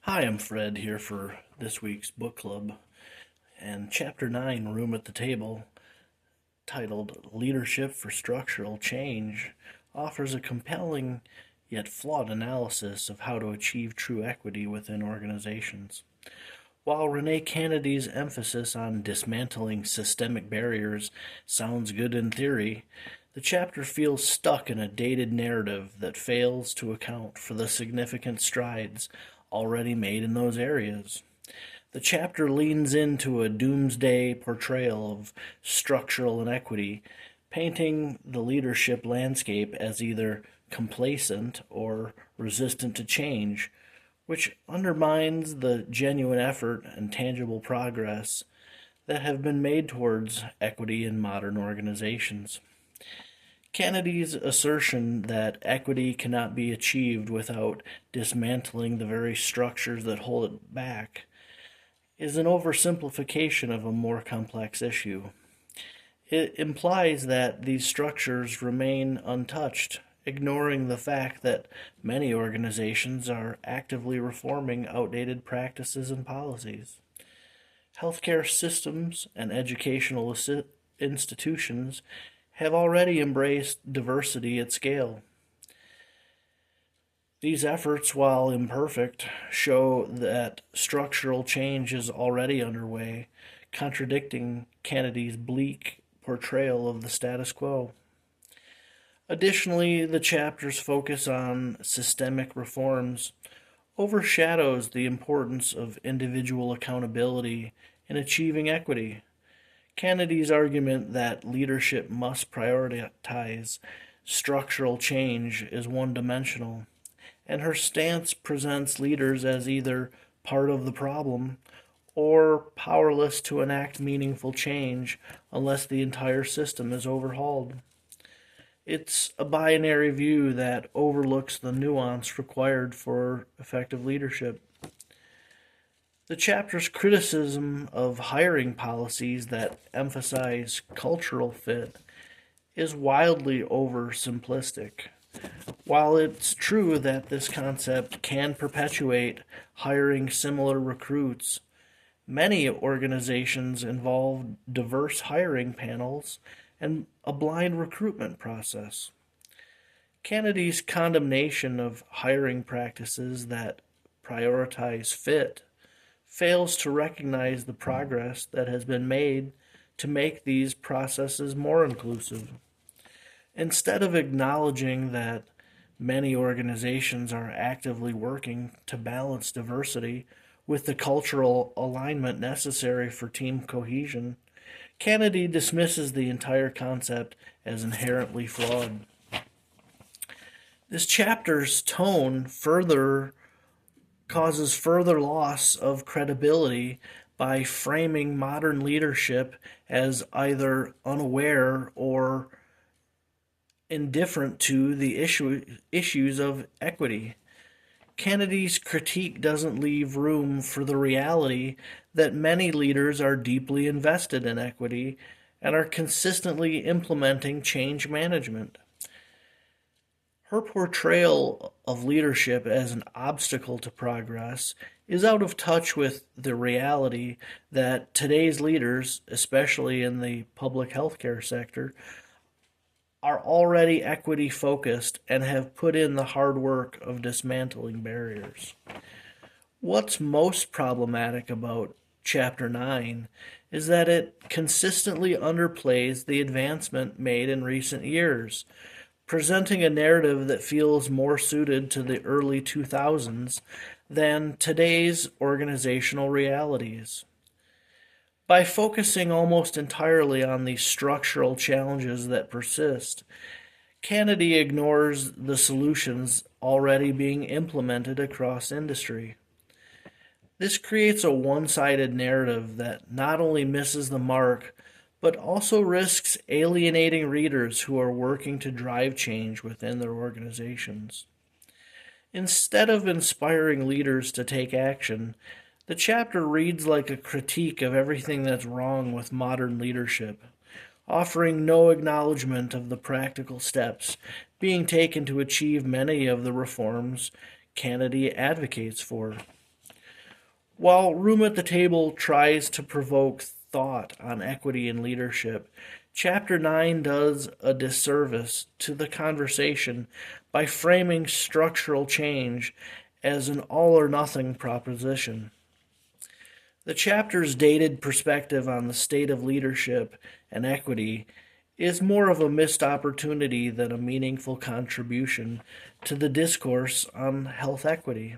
Hi, I'm Fred here for this week's book club, and Chapter 9, Room at the Table, titled Leadership for Structural Change, offers a compelling yet flawed analysis of how to achieve true equity within organizations. While Renee Kennedy's emphasis on dismantling systemic barriers sounds good in theory, the chapter feels stuck in a dated narrative that fails to account for the significant strides already made in those areas. The chapter leans into a doomsday portrayal of structural inequity, painting the leadership landscape as either complacent or resistant to change, which undermines the genuine effort and tangible progress that have been made towards equity in modern organizations. Kennedy's assertion that equity cannot be achieved without dismantling the very structures that hold it back is an oversimplification of a more complex issue. It implies that these structures remain untouched, ignoring the fact that many organizations are actively reforming outdated practices and policies. Healthcare systems and educational institutions have already embraced diversity at scale. These efforts, while imperfect, show that structural change is already underway, contradicting Kennedy's bleak portrayal of the status quo. Additionally, the chapter's focus on systemic reforms overshadows the importance of individual accountability in achieving equity. Kennedy's argument that leadership must prioritize structural change is one dimensional, and her stance presents leaders as either part of the problem or powerless to enact meaningful change unless the entire system is overhauled. It's a binary view that overlooks the nuance required for effective leadership. The chapter's criticism of hiring policies that emphasize cultural fit is wildly oversimplistic. While it's true that this concept can perpetuate hiring similar recruits, many organizations involve diverse hiring panels and a blind recruitment process. Kennedy's condemnation of hiring practices that prioritize fit fails to recognize the progress that has been made to make these processes more inclusive. Instead of acknowledging that many organizations are actively working to balance diversity with the cultural alignment necessary for team cohesion, Kennedy dismisses the entire concept as inherently flawed. This chapter's tone further causes further loss of credibility by framing modern leadership as either unaware or indifferent to the issues of equity. Kennedy's critique doesn't leave room for the reality that many leaders are deeply invested in equity and are consistently implementing change management. Her portrayal of leadership as an obstacle to progress is out of touch with the reality that today's leaders, especially in the public healthcare sector, are already equity focused and have put in the hard work of dismantling barriers. What's most problematic about Chapter 9 is that it consistently underplays the advancement made in recent years, presenting a narrative that feels more suited to the early 2000s than today's organizational realities. By focusing almost entirely on the structural challenges that persist, Kennedy ignores the solutions already being implemented across industry. This creates a one-sided narrative that not only misses the mark, but also risks alienating readers who are working to drive change within their organizations. Instead of inspiring leaders to take action, the chapter reads like a critique of everything that's wrong with modern leadership, offering no acknowledgement of the practical steps being taken to achieve many of the reforms Kennedy advocates for. While Room at the Table tries to provoke thought on equity and leadership, Chapter 9 does a disservice to the conversation by framing structural change as an all or nothing proposition. The chapter's dated perspective on the state of leadership and equity is more of a missed opportunity than a meaningful contribution to the discourse on health equity.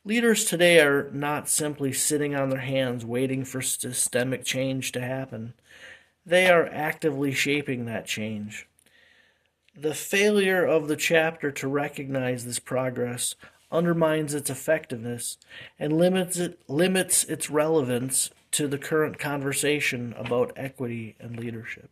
Leaders today are not simply sitting on their hands waiting for systemic change to happen. They are actively shaping that change. The failure of the chapter to recognize this progress undermines its effectiveness and limits its relevance to the current conversation about equity and leadership.